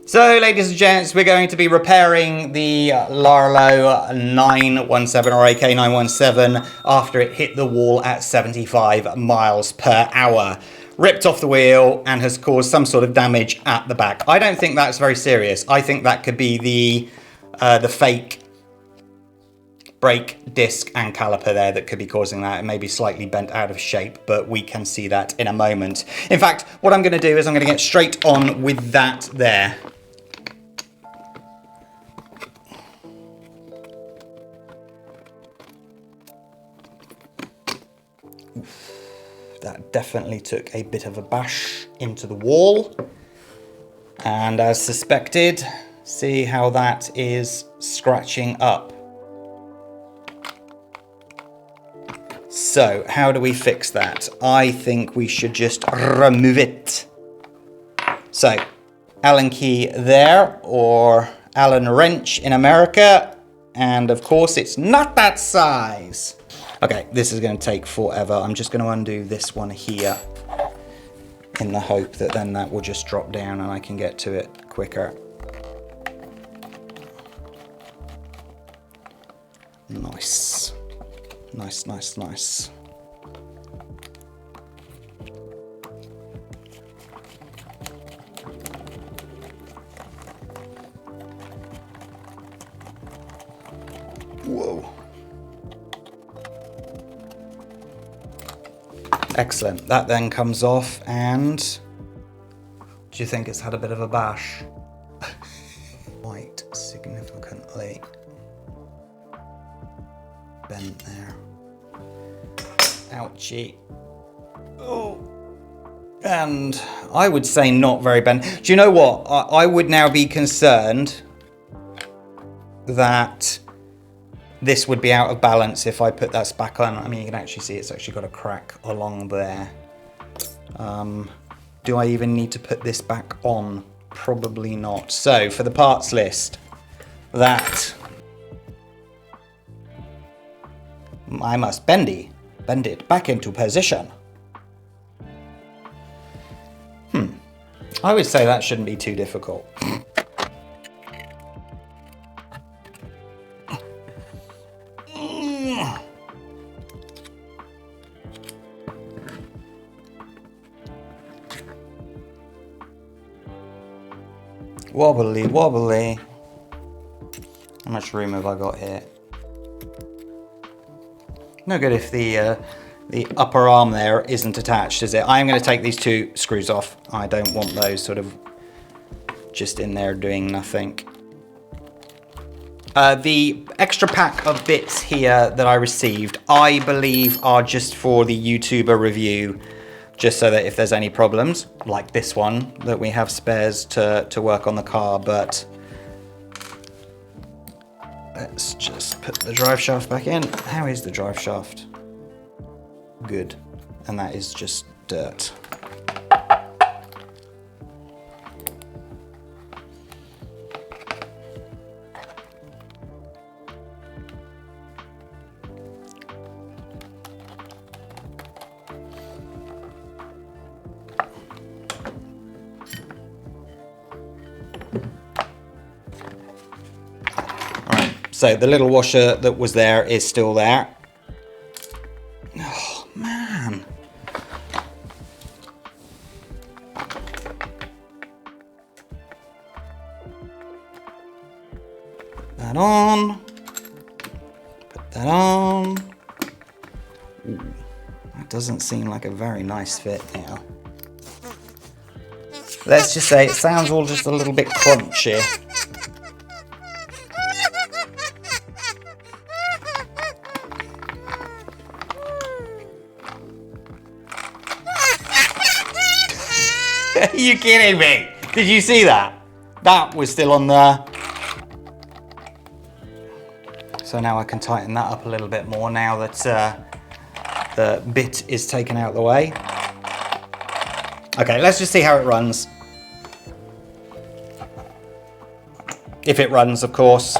So, ladies and gents, we're going to be repairing the Larlo 917 or AK 917 after it hit the wall at 75 miles per hour. Ripped off the wheel and has caused some sort of damage at the back. I don't think that's very serious. I think that could be the fake brake disc and caliper there that could be causing that. It may be slightly bent out of shape, but we can see that in a moment. In fact, what I'm going to do is I'm going to get straight on with that there. That definitely took a bit of a bash into the wall. And as suspected, see how that is scratching up. So, how do we fix that? I think we should just remove it. So, Allen key there, or Allen wrench in America. And of course, it's not that size. Okay, this is going to take forever. I'm just going to undo this one here in the hope that then that will just drop down and I can get to it quicker. Nice. Nice, nice, nice. Whoa. Excellent. That then comes off, and do you think it's had a bit of a bash? Quite significantly bent there. Ouchie. Oh. And I would say not very bent. Do you know what? I would now be concerned that this would be out of balance if I put that back on. I mean, you can actually see it's actually got a crack along there. Do I even need to put this back on? Probably not. So, for the parts list, that I must bend it back into position. I would say that shouldn't be too difficult. Wobbly, wobbly. How much room have I got here? No good if the upper arm there isn't attached, is it? I'm going to take these two screws off. I don't want those sort of just in there doing nothing. The extra pack of bits here that I received, I believe are just for the YouTuber review, just so that if there's any problems, like this one, that we have spares to work on the car. But let's just put the drive shaft back in. How is the drive shaft? Good. And that is just dirt. So the little washer that was there is still there. Oh, man. Put that on. Put that on. Ooh, that doesn't seem like a very nice fit now. Let's just say it sounds all just a little bit crunchy. Are you kidding me? Did you see that? That was still on there. So now I can tighten that up a little bit more now that the bit is taken out of the way. Okay, let's just see how it runs. If it runs, of course.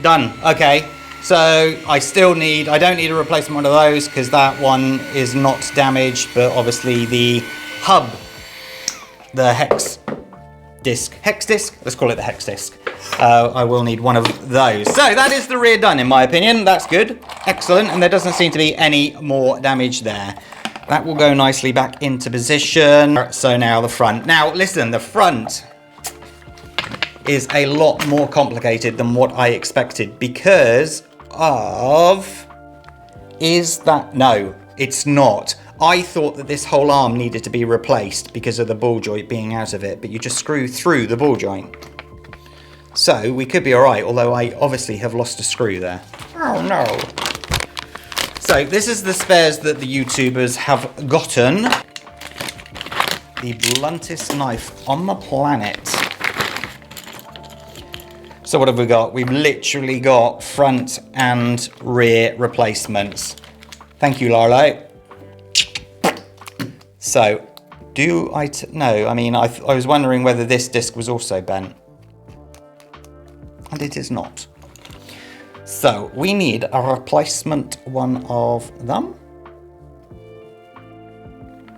Done. Okay. So I don't need a replacement one of those because that one is not damaged, but obviously the hub, the hex disc, let's call it the hex disc. I will need one of those. So that is the rear done in my opinion. That's good. Excellent. And there doesn't seem to be any more damage there. That will go nicely back into position. So now the front. Now listen, the front is a lot more complicated than what I expected because of... No, it's not. I thought that this whole arm needed to be replaced because of the ball joint being out of it, but you just screw through the ball joint. So we could be all right, although I obviously have lost a screw there. Oh no. So this is the spares that the YouTubers have gotten. The bluntest knife on the planet. So what have we got? We've literally got front and rear replacements. Thank you, Larlo. So, no, I mean, I was wondering whether this disc was also bent. And it is not. So, we need a replacement one of them.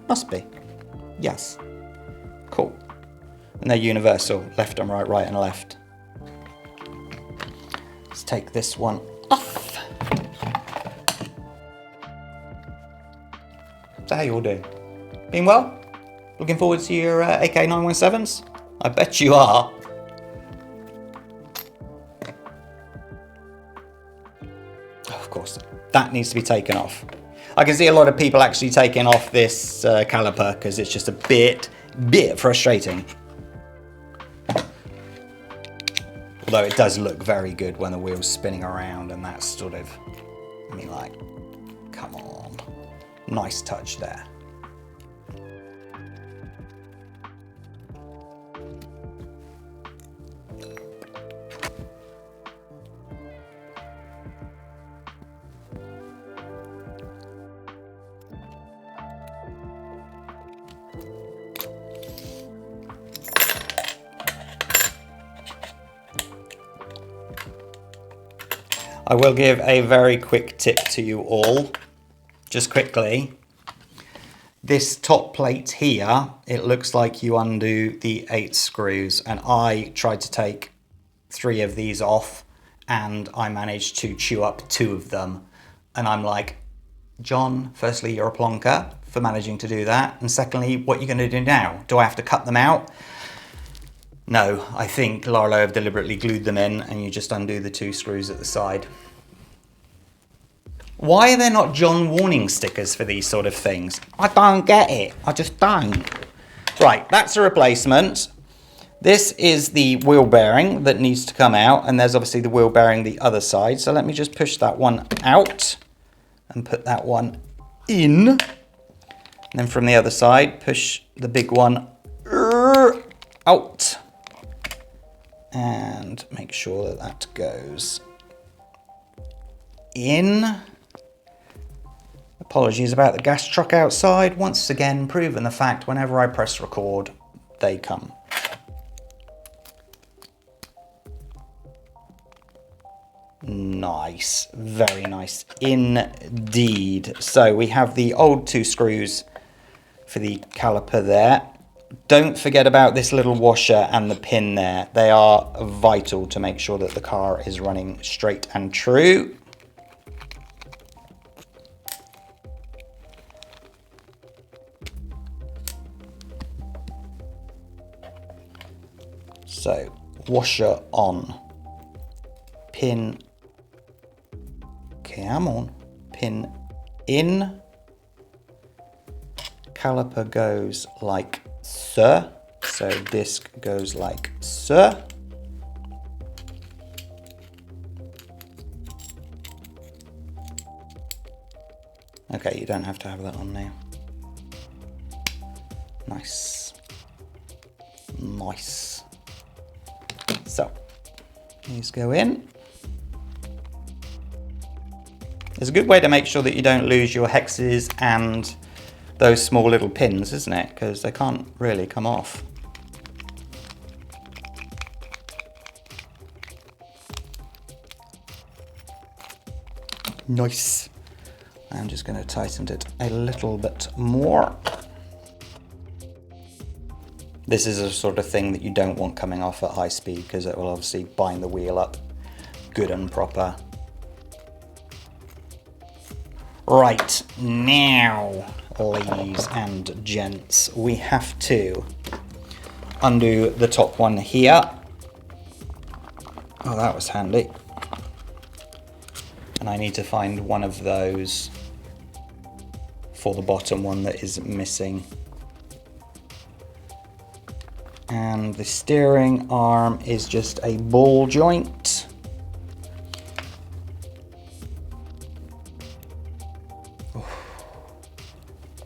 Must be. Yes. Cool. And they're universal. Left and right, right and left. Let's take this one off. So how you all doing? Been well? Looking forward to your AK917s? I bet you are. Oh, of course, that needs to be taken off. I can see a lot of people actually taking off this caliper because it's just a bit frustrating. Although it does look very good when the wheel's spinning around and that's sort of, I mean, like, come on. Nice touch there. I will give a very quick tip to you all, just quickly. This top plate here, it looks like you undo the 8 screws, and I tried to take 3 of these off and I managed to chew up 2 of them. And I'm like, John, firstly, you're a plonker for managing to do that. And secondly, what are you going to do now? Do I have to cut them out? No, I think Larlo have deliberately glued them in and you just undo the 2 screws at the side. Why are there not John warning stickers for these sort of things? I don't get it. I just don't. Right, that's a replacement. This is the wheel bearing that needs to come out, and there's obviously the wheel bearing the other side. So let me just push that one out and put that one in. And then from the other side, push the big one out. And make sure that that goes in. Apologies about the gas truck outside. Once again, proving the fact whenever I press record, they come. Nice, very nice indeed. So we have the old 2 screws for the caliper there. Don't forget about this little washer and the pin there. They are vital to make sure that the car is running straight and true. So, washer on, pin, come on, pin in, caliper goes like so, so disc goes like so. Okay, you don't have to have that on now. Nice. Nice. So, these go in. It's a good way to make sure that you don't lose your hexes and those small little pins, isn't it? Because they can't really come off. Nice. I'm just going to tighten it a little bit more. This is a sort of thing that you don't want coming off at high speed because it will obviously bind the wheel up good and proper. Right, now, ladies and gents, we have to undo the top one here. Oh, that was handy. And I need to find one of those for the bottom one that is missing. And the steering arm is just a ball joint.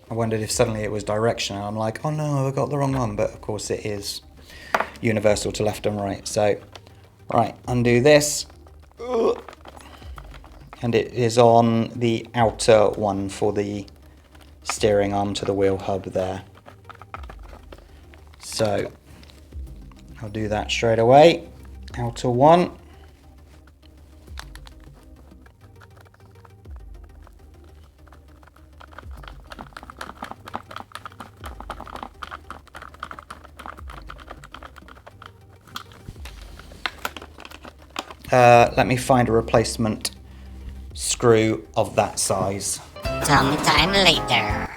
I wondered if suddenly it was directional. I'm like, oh no, I got the wrong one, but of course it is universal to left and right. So, right, undo this. And it is on the outer one for the steering arm to the wheel hub there. So, I'll do that straight away. Outer one. Let me find a replacement screw of that size. Sometime later.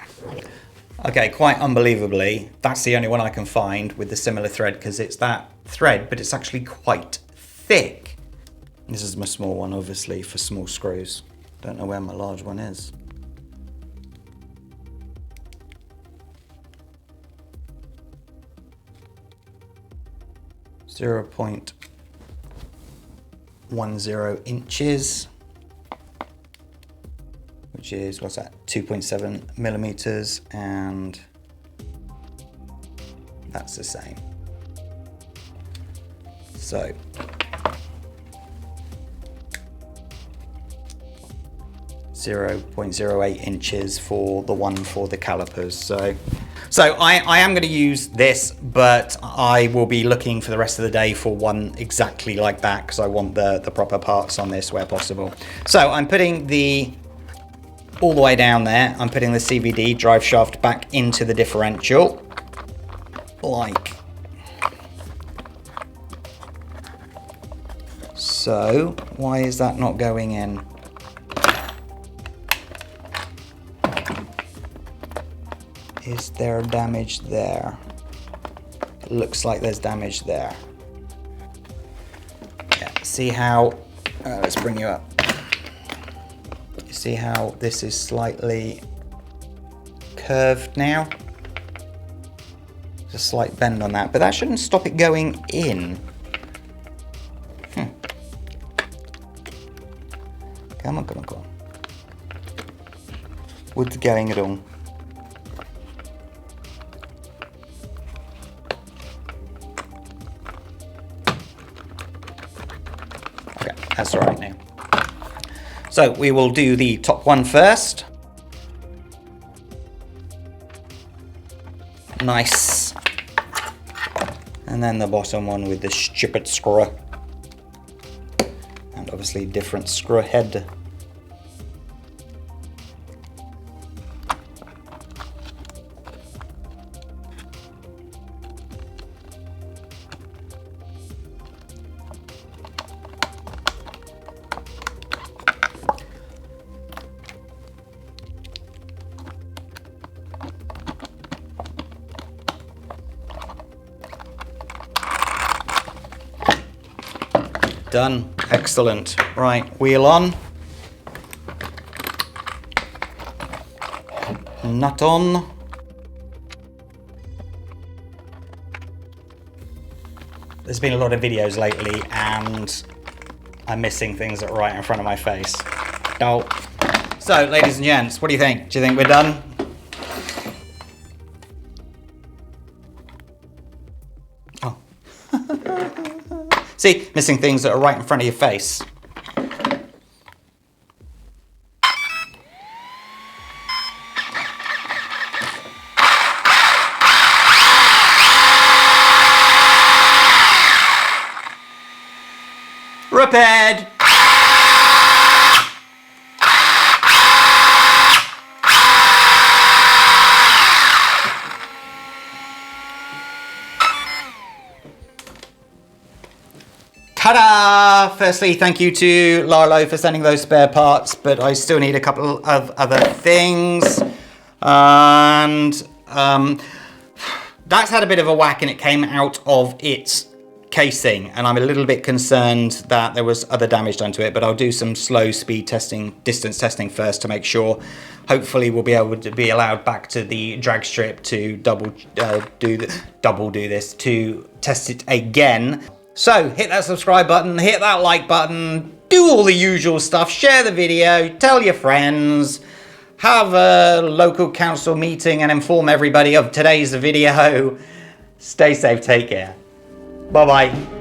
Okay, quite unbelievably, that's the only one I can find with the similar thread because it's that thread, but it's actually quite thick. This is my small one, obviously, for small screws. Don't know where my large one is. .10 inches, which is, what's that, 2.7 millimeters, and that's the same. So, .08 inches for the one for the calipers. So I am going to use this, but I will be looking for the rest of the day for one exactly like that because I want the proper parts on this where possible. So I'm putting all the way down there, I'm putting the CVD drive shaft back into the differential, like so. Why is that not going in? Is there damage there? It looks like there's damage there. Yeah, see how, let's bring you up. You see how this is slightly curved now? There's a slight bend on that, but that shouldn't stop it going in. Come on, come on, come on. What's going wrong? That's all right now. So we will do the top one first. Nice. And then the bottom one with the stupid screw. And obviously different screw head. Done. Excellent. Right, wheel on. Nut on. There's been a lot of videos lately and I'm missing things that are right in front of my face. Oh. So, ladies and gents, what do you think? Do you think we're done? Oh. See, missing things that are right in front of your face. Repaired! Ta-da! Firstly, thank you to Larlo for sending those spare parts, but I still need a couple of other things. And that's had a bit of a whack and it came out of its casing, and I'm a little bit concerned that there was other damage done to it, but I'll do some slow speed testing, distance testing first to make sure. Hopefully we'll be able to be allowed back to the drag strip to double do this, to test it again. So hit that subscribe button, hit that like button, do all the usual stuff, share the video, tell your friends, have a local council meeting and inform everybody of today's video. Stay safe, take care. Bye-bye.